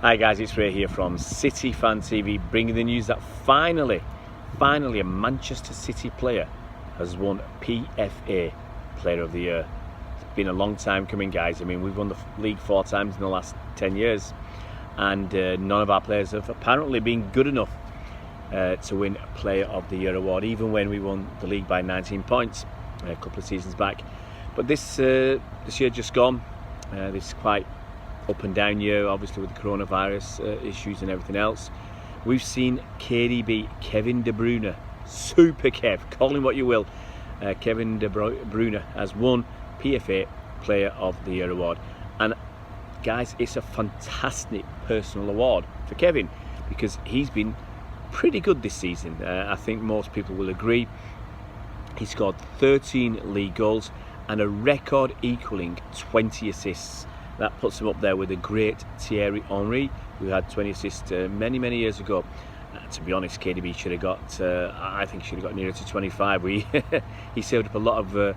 Hi guys, it's Ray here from City Fan TV, bringing the news that finally a Manchester City player has won PFA Player of the Year. It's been a long time coming, guys. I mean, we've won the league 4 times in the last 10 years, and none of our players have apparently been good enough to win Player of the Year award, even when we won the league by 19 points a couple of seasons back. But this year just gone, this quite up and down year, obviously with the coronavirus issues and everything else. We've seen KDB, Kevin de Bruyne, Super Kev, call him what you will, Kevin de Bruyne has won PFA Player of the Year award. And guys, it's a fantastic personal award for Kevin because he's been pretty good this season. I think most people will agree. He scored 13 league goals and a record equaling 20 assists. That puts him up there with the great Thierry Henry, who had 20 assists many years ago. To be honest, KDB should have got, I think he should have got nearer to 25. He saved up a lot of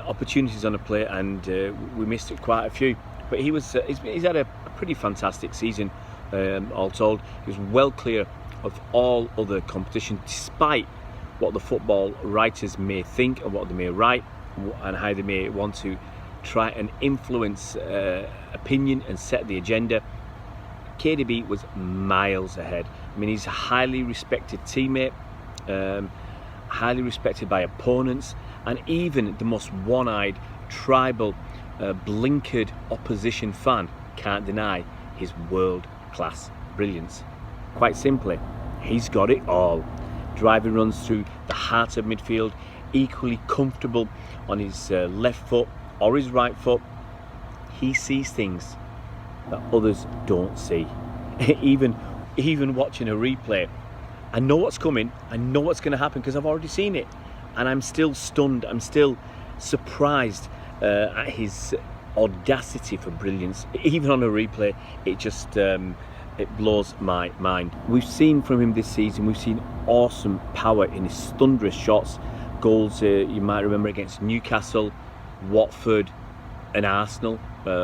opportunities on the plate, and we missed it quite a few. But he's had a pretty fantastic season, all told. He was well clear of all other competition, despite what the football writers may think and what they may write and how they may want to try and influence opinion and set the agenda. KDB was miles ahead. I mean, he's a highly respected teammate, highly respected by opponents, and even the most one-eyed, tribal, blinkered opposition fan can't deny his world-class brilliance. Quite simply, he's got it all. Driving runs through the heart of midfield, equally comfortable on his left foot or his right foot. He sees things that others don't see. even watching a replay, I know what's coming, I know what's going to happen because I've already seen it, and I'm still stunned, I'm still surprised at his audacity for brilliance. Even on a replay, it just it blows my mind. We've seen from him this season, we've seen awesome power in his thunderous shots. Goals you might remember against Newcastle, Watford and Arsenal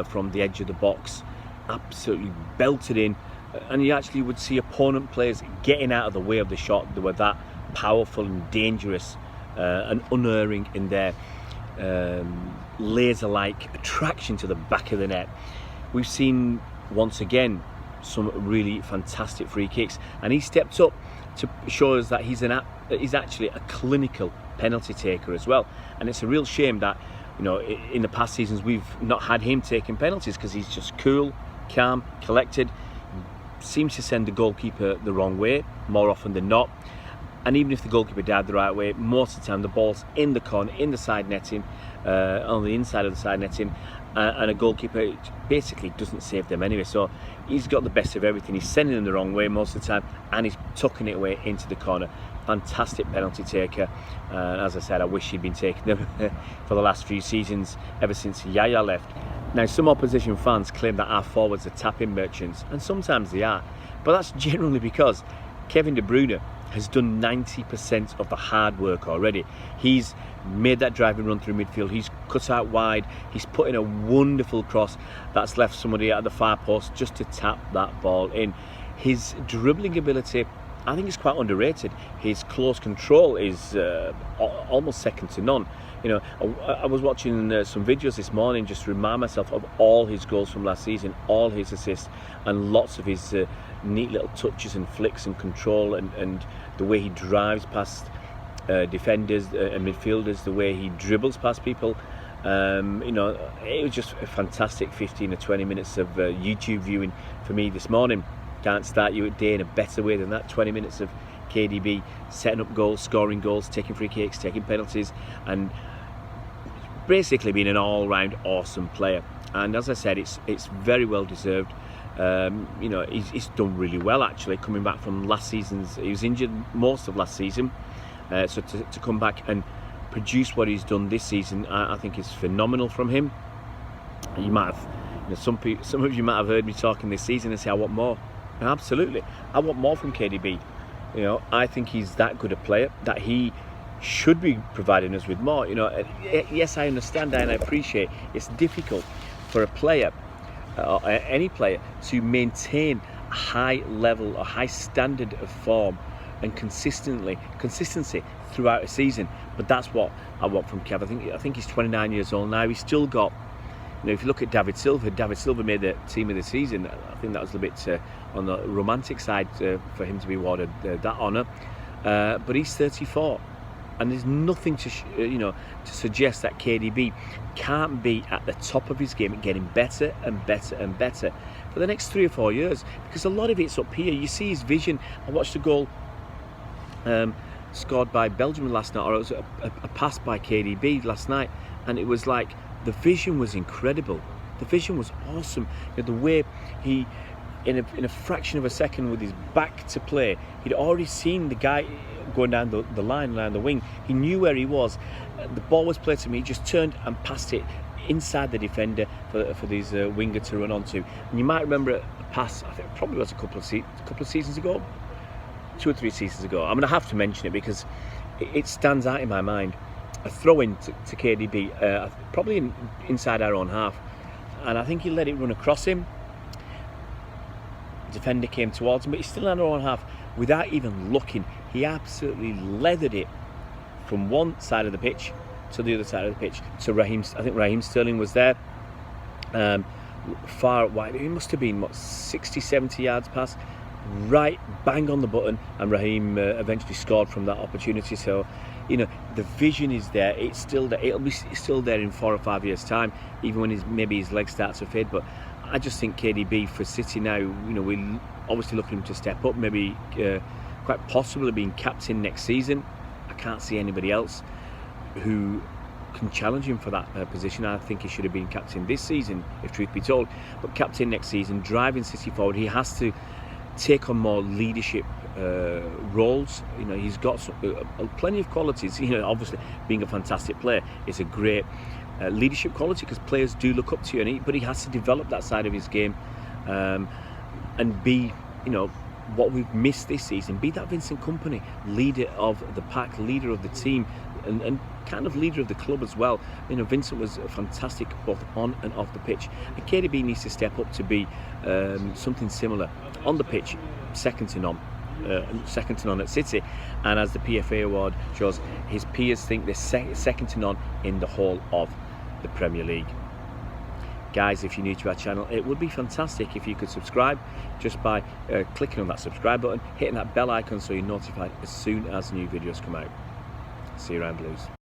from the edge of the box, absolutely belted in, and you actually would see opponent players getting out of the way of the shot. They were that powerful and dangerous and unerring in their laser-like attraction to the back of the net. We've seen once again some really fantastic free kicks, and he stepped up to show us that he's actually a clinical penalty taker as well. And it's a real shame that, you know, in the past seasons we've not had him taking penalties, because he's just cool, calm, collected, seems to send the goalkeeper the wrong way more often than not. And even if the goalkeeper dived the right way, most of the time the ball's in the corner, in the side netting, on the inside of the side netting, and a goalkeeper basically doesn't save them anyway. So he's got the best of everything. He's sending them the wrong way most of the time, and he's tucking it away into the corner. Fantastic penalty taker. As I said, I wish he'd been taking them for the last few seasons, ever since Yaya left. Now, some opposition fans claim that our forwards are tapping merchants, and sometimes they are, but that's generally because Kevin de Bruyne has done 90% of the hard work already. He's made that driving run through midfield, he's cut out wide, he's put in a wonderful cross that's left somebody at the far post just to tap that ball in. His dribbling ability, I think, is quite underrated. His close control is almost second to none. You know, I was watching some videos this morning just to remind myself of all his goals from last season, all his assists, and lots of his neat little touches and flicks and control, and the way he drives past defenders and midfielders, the way he dribbles past people. You know, it was just a fantastic 15 or 20 minutes of YouTube viewing for me this morning. Can't start your day in a better way than that. 20 minutes of KDB setting up goals, scoring goals, taking free kicks, taking penalties, and basically being an all-round awesome player. And as I said, it's very well deserved. You know, he's done really well actually, coming back from last season's. He was injured most of last season, so to come back and produce what he's done this season, I think is phenomenal from him. You might have, you know, some of you might have heard me talking this season and say I want more. And absolutely, I want more from KDB. You know, I think he's that good a player that he should be providing us with more. You know, yes, I understand and I appreciate it's difficult for a player any player to maintain a high level, a high standard of form and consistency throughout a season. But that's what I want from Kev. I think he's 29 years old now. He's still got, if you look at David Silva made the team of the season. I think that was a bit on the romantic side for him to be awarded that honour. But he's 34, and there's nothing to suggest that KDB can't be at the top of his game, getting better and better and better for the next 3 or 4 years. Because a lot of it's up here. You see his vision. I watched a goal scored by Belgium last night, or it was a pass by KDB last night, and it was like the vision was incredible. The vision was awesome. The way he, in a fraction of a second, with his back to play, he'd already seen the guy going down the line, down the wing. He knew where he was. The ball was played to me. He just turned and passed it inside the defender for these winger to run onto. And you might remember a pass, I think it probably was a couple of seasons ago, 2 or 3 seasons ago. I'm going to have to mention it because it stands out in my mind. A throw-in to KDB, probably inside our own half, and I think he let it run across him. The defender came towards him, but he's still in our own half. Without even looking, he absolutely leathered it from one side of the pitch to the other side of the pitch to Raheem. I think Raheem Sterling was there, far wide. It must have been 60, 70 yards past, right bang on the button, and Raheem eventually scored from that opportunity. So the vision is there. It's still there. It'll be still there in 4 or 5 years' time, even when maybe his legs start to fade. But I just think KDB for City now, we're obviously looking him to step up, maybe quite possibly being captain next season. I can't see anybody else who can challenge him for that position. I think he should have been captain this season, if truth be told. But captain next season, driving City forward. He has to take on more leadership roles. He's got plenty of qualities. Obviously being a fantastic player is a great leadership quality, because players do look up to you, but he has to develop that side of his game and be, what we've missed this season, be that Vincent Kompany, leader of the pack, leader of the team, and kind of leader of the club as well. Vincent was fantastic both on and off the pitch, and KDB needs to step up to be something similar on the pitch, second to none at City. And as the PFA award shows, his peers think they're second to none in the whole of the Premier League. Guys, if you're new to our channel, it would be fantastic if you could subscribe just by clicking on that subscribe button, hitting that bell icon so you're notified as soon as new videos come out. See you around, Blues.